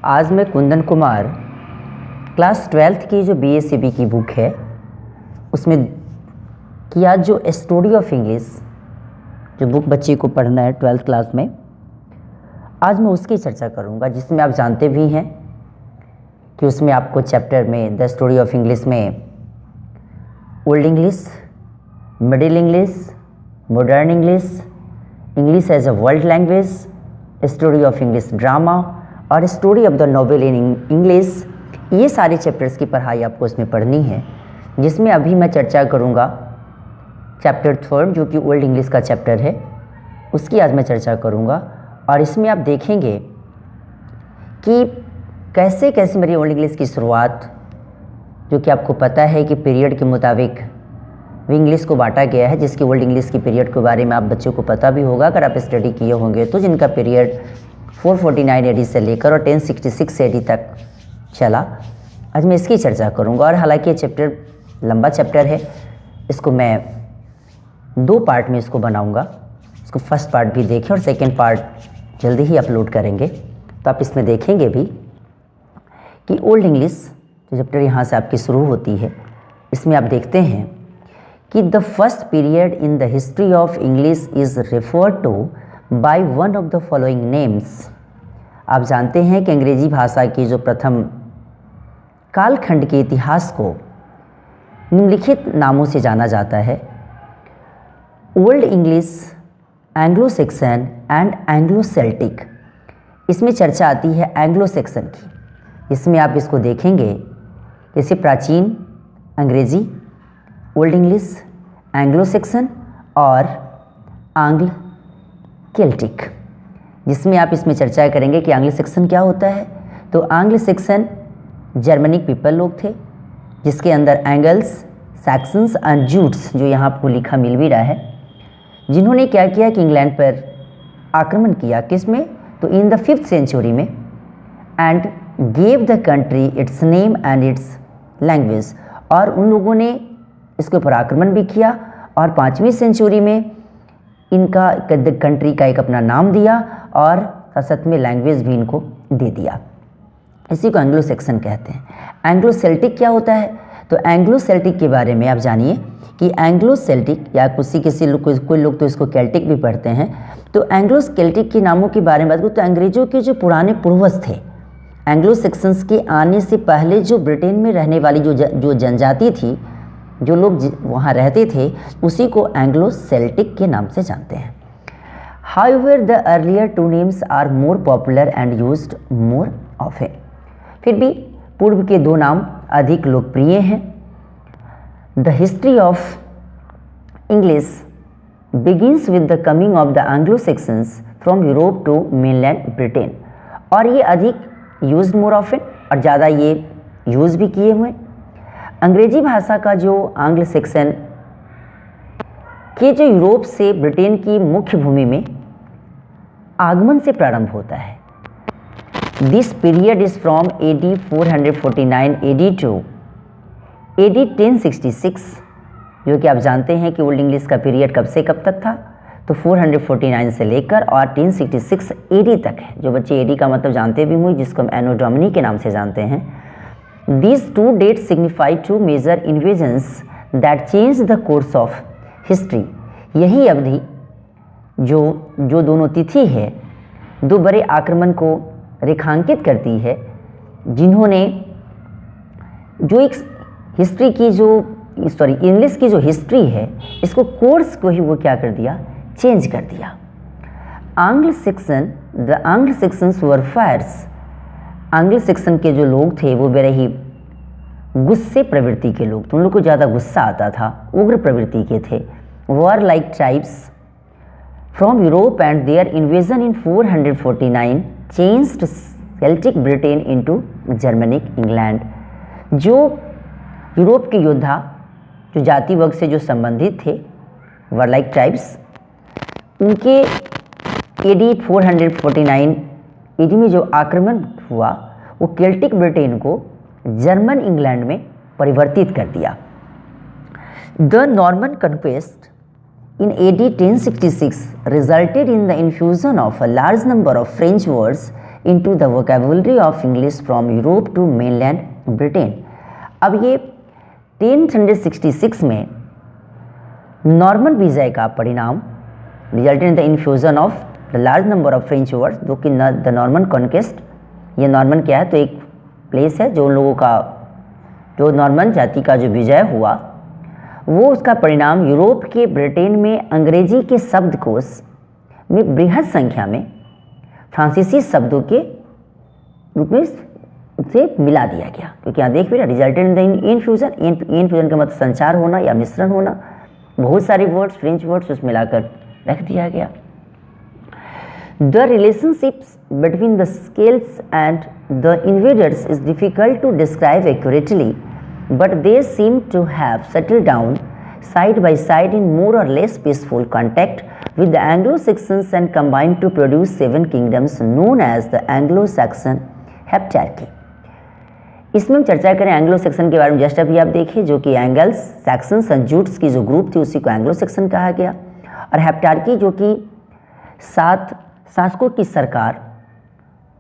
आज मैं Kundan Kumar class 12th की जो BSCB की बुक है उसमें कि आज जो स्टोरी ऑफ इंग्लिश जो बुक बच्चे को पढ़ना है 12th क्लास में, आज मैं उसकी चर्चा करूंगा, जिसमें आप जानते भी हैं कि उसमें आपको चैप्टर में द स्टोरी ऑफ इंग्लिश में old English, middle English, modern English, English as a world language, story of English drama और story of the novel in English, ये सारे चैप्टर्स की पढ़ाई आपको इसमें पढ़नी है। जिसमें अभी मैं चर्चा करूँगा चैप्टर 3 जो कि ओल्ड इंग्लिश का चैप्टर है, उसकी आज मैं चर्चा करूँगा। और इसमें आप देखेंगे कि कैसे कैसे मेरी ओल्ड इंग्लिश की शुरुआत, जो कि आपको पता है कि पीरियड के मुताबिक इंग्लिश को बांटा गया है, जिसकी ओल्ड इंग्लिश की पीरियड के बारे में आप बच्चों को पता भी होगा अगर आप स्टडी किए होंगे तो, जिनका पीरियड 449 AD से लेकर और 1066 AD तक चला। आज मैं इसकी चर्चा करूंगा। और हालांकि ये चैप्टर लंबा चैप्टर है, इसको मैं 2 पार्ट में इसको बनाऊंगा। इसको फर्स्ट पार्ट भी देखें और सेकेंड पार्ट जल्दी ही अपलोड करेंगे, तो आप इसमें देखेंगे भी कि ओल्ड इंग्लिश जो चैप्टर यहाँ से आपकी शुरू होती है, इसमें आप देखते हैं कि the first period in the history of English is referred to by one of the following names. आप जानते हैं कि अंग्रेजी भाषा की जो प्रथम कालखंड के इतिहास को निम्नलिखित नामों से जाना जाता है: old English, Anglo section and Anglo Celtic. इसमें चर्चा आती है एंग्लो सेक्सन की। इसमें आप इसको देखेंगे जैसे प्राचीन अंग्रेजी, ओल्ड इंग्लिश, एंग्लो सेक्सन और आंग्ल केल्टिक, जिसमें आप इसमें चर्चा करेंगे कि आंग्ल सेक्सन क्या होता है। तो आंग्ल सेक्सन जर्मनिक पीपल लोग थे, जिसके अंदर एंगल्स, सैक्सन्स एंड जूट्स, जो यहाँ आपको लिखा मिल भी रहा है, जिन्होंने क्या किया कि इंग्लैंड पर आक्रमण किया। किस में? तो इन द 5th सेंचुरी में, and gave the country it's name and it's language. और उन लोगों ने इसके ऊपर आक्रमण भी किया और 5वीं सेंचुरी में इनका कंट्री का एक अपना नाम दिया और साथ में लैंग्वेज भी इनको दे दिया। इसी को एंग्लो सेक्सन कहते हैं। एंग्लो सेल्टिक क्या होता है? तो एंग्लो सेल्टिक के बारे में आप जानिए कि एंग्लो सेल्टिक या कोई लोग तो इसको केल्टिक भी पढ़ते हैं। तो एंग्लो केल्टिक के नामों के बारे में बात करूँ तो अंग्रेजों के जो पुराने पूर्वज थे, एंग्लो सेक्सन्स के आने से पहले जो ब्रिटेन में रहने वाली जो जनजाति थी, जो लोग वहाँ रहते थे, उसी को एंग्लो सेल्टिक के नाम से जानते हैं। However the earlier 2 names are more popular and used more often. फिर भी पूर्व के 2 नाम अधिक लोकप्रिय हैं। The history of English begins with the coming of the Anglo Saxons from Europe to mainland Britain. और ये अधिक यूज्ड मोर ऑफन और ज़्यादा ये यूज़ भी किए हुए। अंग्रेजी भाषा का जो आंग्ल सेक्सन के जो यूरोप से ब्रिटेन की मुख्य भूमि में आगमन से प्रारंभ होता है। This period is from AD 449 AD to AD 1066, जो कि आप जानते हैं कि ओल्ड इंग्लिश का पीरियड कब से कब तक था, तो 449 से लेकर और 1066 AD तक है। जो बच्चे AD का मतलब जानते भी हुए, जिसको हम एनो डोमिनी के नाम से जानते हैं। These 2 dates signify 2 major invasions that changed the course of history। यही अवधि जो दोनों तिथि है, 2 बड़े आक्रमण को रेखांकित करती है, जिन्होंने जो एक हिस्ट्री की इंग्लिश की जो हिस्ट्री है, इसको कोर्स को ही वो क्या कर दिया, चेंज कर दिया। आंग्ल सेक्सन, द आंग्ल सेक्सन्स वर फायर्स। आंग्ल सेक्सन के जो लोग थे वो बड़े ही गुस्से प्रवृत्ति के लोग थे, उन लोग को ज़्यादा गुस्सा आता था, उग्र प्रवृत्ति के थे। War like tribes from Europe and their invasion in 449 changed Celtic Britain into Germanic England. जो यूरोप के योद्धा जो जाति वर्ग से जो संबंधित थे, वॉर लाइक ट्राइब्स, उनके AD 449 AD में जो आक्रमण हुआ, वो केल्टिक ब्रिटेन को जर्मन इंग्लैंड में परिवर्तित कर दिया। The Norman conquest in AD 1066 resulted in the infusion of a large number of French words into the vocabulary of English from Europe to mainland Britain। अब ये 1066 में नॉर्मन विजय का परिणाम resulted in the infusion of the large number of French words, जो कि the Norman conquest. ये Norman क्या है, तो एक प्लेस है जो उन लोगों का, जो नॉर्मन जाति का जो विजय हुआ, वो उसका परिणाम यूरोप के ब्रिटेन में अंग्रेजी के शब्दकोश में बृहद संख्या में फ्रांसीसी शब्दों के रूप में से मिला दिया गया। क्योंकि यहाँ देख भी रहा, resulted in the infusion. Infusion का मतलब संचार होना या मिश्रण होना, बहुत सारे वर्ड्स, फ्रेंच वर्ड्स उसमें मिलाकर रख दिया गया। The relationships between the Celts and the invaders is difficult to describe accurately, but they seem to have settled down side by side in more or less peaceful contact with the Anglo-Saxons and combined to produce 7 kingdoms known as the Anglo-Saxon Heptarchy। इसमें हम चर्चा करें Anglo section के बारे में। Just अभी आप देखिए, जो कि एंगल्स सैक्सन संजूट्स की जो ग्रुप थी उसी को एंग्लो सेक्सन कहा गया, और हेप्टार्की जो कि 7 शासकों की सरकार,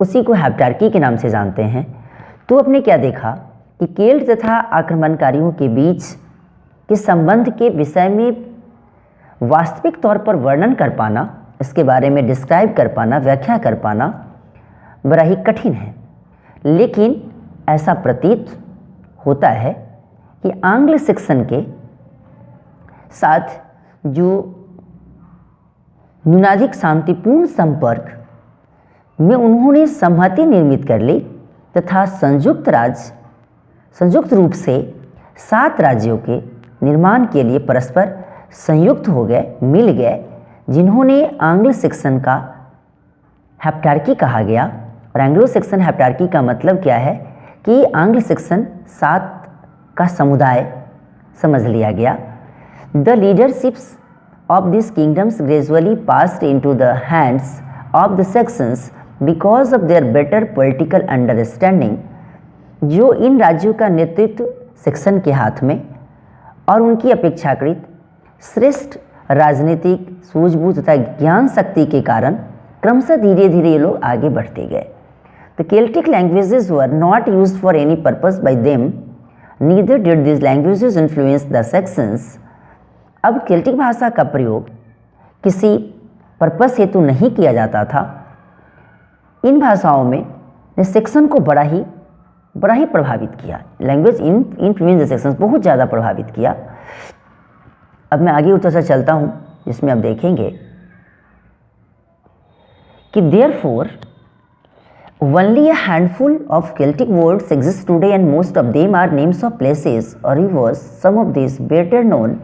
उसी को हेप्टार्की के नाम से जानते हैं। तो आपने क्या देखा कि केल्ट तथा आक्रमणकारियों के बीच के संबंध के विषय में वास्तविक तौर पर वर्णन कर पाना, इसके बारे में डिस्क्राइब कर पाना, व्याख्या कर पाना बड़ा ही कठिन है। लेकिन ऐसा प्रतीत होता है कि आंग्ल सेक्सन के साथ जो न्यूनाधिक शांतिपूर्ण संपर्क में उन्होंने सहमति निर्मित कर ली तथा संयुक्त रूप से 7 राज्यों के निर्माण के लिए परस्पर संयुक्त हो गए, मिल गए, जिन्होंने आंग्ल सेक्सन का हेप्टार्की कहा गया। और एंग्लो सेक्सन हेप्टार्की का मतलब क्या है कि आंग्ल सेक्सन 7 का समुदाय समझ लिया गया। The leaderships of this kingdoms gradually passed into the hands of the sections because of their better political understanding. जो इन राज्यों का नेतृत्व सेक्शन के हाथ में और उनकी अपेक्षाकृत श्रेष्ठ राजनीतिक सूझबूझ तथा ज्ञान शक्ति के कारण क्रमशः धीरे धीरे ये लोग आगे बढ़ते गए। The Celtic languages were not used for any purpose by them, neither did these languages influence the Saxons। अब केल्टिक भाषा का प्रयोग किसी पर्पस हेतु नहीं किया जाता था। इन भाषाओं में ने सेक्शन को बड़ा ही प्रभावित किया। लैंग्वेज इन्फ्लुएंस द सेक्शंस, बहुत ज़्यादा प्रभावित किया। अब मैं आगे उत्तर से चलता हूँ, जिसमें आप देखेंगे कि therefore only a handful of Celtic words exist today and most of them are names of places or rivers। Some of these better known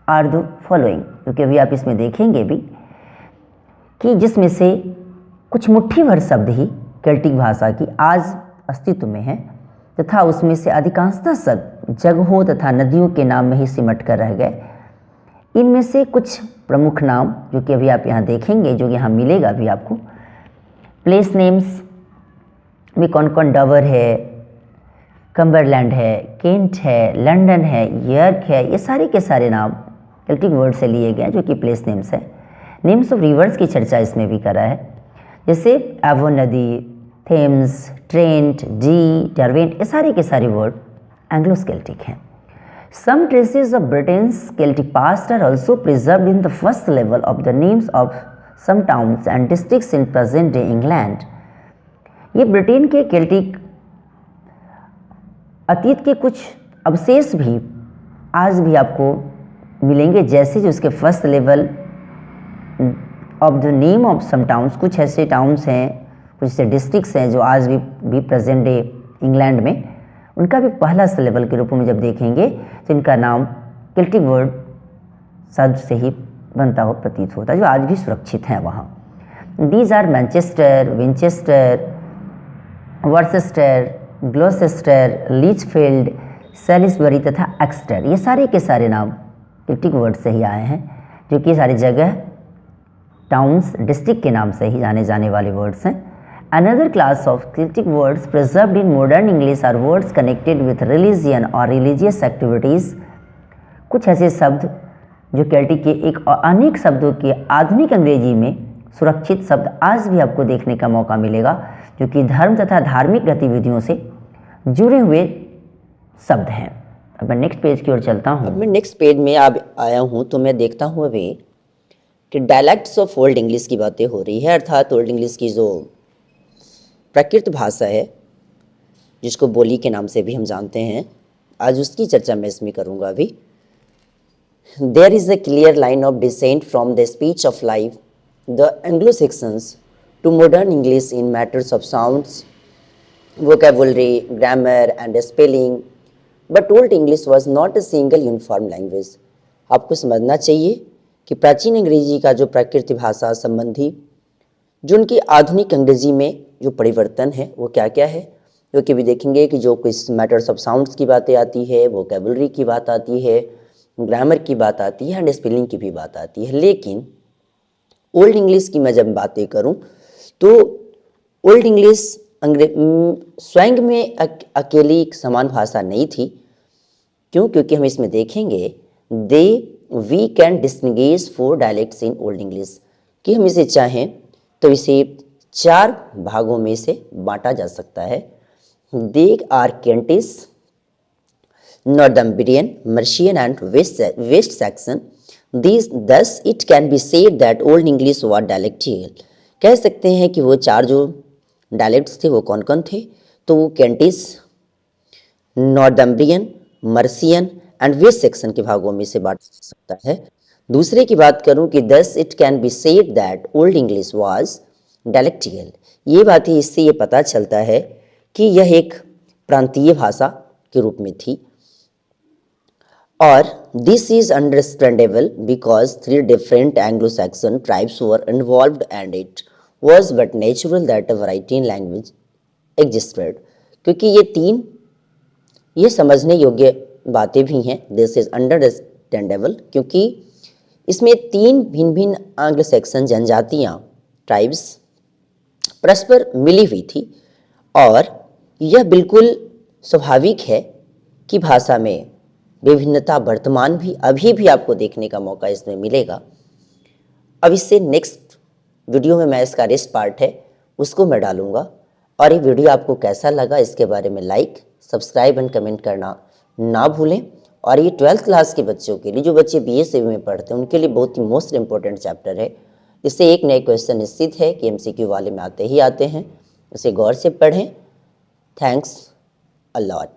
are the following। क्योंकि अभी आप इसमें देखेंगे भी कि जिसमें से कुछ मुट्ठी भर शब्द ही केल्टिक भाषा की आज अस्तित्व में है, तथा उसमें से अधिकांशतः शब्द जगहों तथा नदियों के नाम में ही सिमट कर रह गए। इनमें से कुछ प्रमुख नाम जो कि अभी आप यहाँ देखेंगे, जो यहाँ मिलेगा भी आपको, प्लेस नेम्स में कौन कौन, डवर है, कम्बरलैंड है, केंट है, लंदन है, यर्क है, ये सारे के सारे नाम केल्टिक वर्ड से लिए गए जो कि प्लेस नेम्स है। नेम्स ऑफ रिवर्स की चर्चा इसमें भी करा है, जैसे एवोन नदी, थेम्स, ट्रेंट, डी, डरवेंट, ये सारे के सारे वर्ड एंग्लो केल्टिक हैं। Some traces of Britain's Celtic past are also preserved in the first level of the names of some towns and districts in present day England. ये Britain के Celtic अतीत के कुछ अवशेष भी आज भी आपको मिलेंगे, जैसे जो उसके first level of the name of some towns, कुछ ऐसे टाउन्स हैं, कुछ ऐसे डिस्ट्रिक्ट्स हैं जो आज भी प्रेजेंट डे इंग्लैंड में, उनका भी पहला लेवल के रूप में जब देखेंगे तो इनका नाम केल्टिक वर्ड शब्द से ही बनता हो प्रतीत होता है, जो आज भी सुरक्षित हैं वहाँ। These are Manchester, Winchester, Worcester, Gloucester, Lichfield, Salisbury तथा एक्सटर। ये सारे के सारे नाम केल्टिक वर्ड से ही आए हैं, जो कि सारी जगह, टाउन्स, डिस्ट्रिक्ट के नाम से ही जाने जाने वाले वर्ड्स हैं। Another class of Celtic words preserved in modern English are words connected with religion or religious activities। कुछ ऐसे शब्द जो केल्टिक के एक और अनेक शब्दों के आधुनिक अंग्रेजी में सुरक्षित शब्द आज भी आपको देखने का मौका मिलेगा, जो कि धर्म तथा धार्मिक गतिविधियों से जुड़े हुए शब्द हैं। अब मैं नेक्स्ट पेज की ओर चलता हूँ। अब मैं नेक्स्ट पेज में आया हूँ तो मैं देखता हूँ अभी कि डायलैक्ट्स ऑफ ओल्ड इंग्लिश की बातें हो रही है, अर्थात ओल्ड इंग्लिश की जो प्राकृत भाषा है जिसको बोली के नाम से भी हम जानते हैं, आज उसकी चर्चा मैं इसमें करूँगा अभी। There is a clear line of descent from the speech of life, the Anglo-Saxons, to modern English in matters of sounds, vocabulary, grammar and spelling, but Old English was not a single uniform language. आपको समझना चाहिए कि प्राचीन अंग्रेजी का जो प्राकृत भाषा संबंधी जो उनकी आधुनिक अंग्रेजी में जो परिवर्तन है वो क्या क्या है, क्योंकि भी देखेंगे कि जो कुछ मैटर्स ऑफ साउंड्स की बातें आती है, वोकेबलरी की बात आती है, ग्रामर की बात आती है एंड स्पेलिंग की भी बात आती है। लेकिन ओल्ड इंग्लिश की मैं जब बातें करूं तो ओल्ड इंग्लिश स्वयं में अकेली एक समान भाषा नहीं थी। क्यों? क्योंकि हम इसमें देखेंगे we can distinguish 4 dialects in old English, कि हम इसे चाहें तो इसे 4 भागों में से बांटा जा सकता है। They are Kentish, Northumbrian, Mercian and West Saxon. Thus it can be said that Old English was dialectal. कह सकते हैं कि वो 4 जो डायलेक्ट्स थे वो कौन कौन थे, तो वो Kentish, Northumbrian, Mercian and West Saxon के भागों में से बांटा जा सकता है। दूसरे की बात करूं कि thus it can be said that Old English was dialectal. ये बात ही इससे ये पता चलता है कि यह एक प्रांतीय भाषा के रूप में थी। और this is understandable because 3 different Anglo-Saxon tribes were involved and it was but natural that a variety in language existed. क्योंकि ये समझने योग्य बातें भी हैं। This is understandable क्योंकि इसमें 3 भिन्न भिन्न एंग्लो सैक्सन जनजातियाँ ट्राइब्स परस्पर मिली हुई थी और यह बिल्कुल स्वाभाविक है कि भाषा में विभिन्नता वर्तमान भी अभी भी आपको देखने का मौका इसमें मिलेगा। अब इससे नेक्स्ट वीडियो में मैं इसका रेस्ट पार्ट है उसको मैं डालूंगा, और ये वीडियो आपको कैसा लगा इसके बारे में लाइक, सब्सक्राइब एंड कमेंट करना ना भूलें। और ये 12th क्लास के बच्चों के लिए, जो बच्चे BSc में पढ़ते हैं, उनके लिए बहुत ही मोस्ट इंपॉर्टेंट चैप्टर है। इससे एक नए क्वेश्चन निश्चित है कि MCQ वाले में आते ही आते हैं, उसे गौर से पढ़ें। Thanks a lot.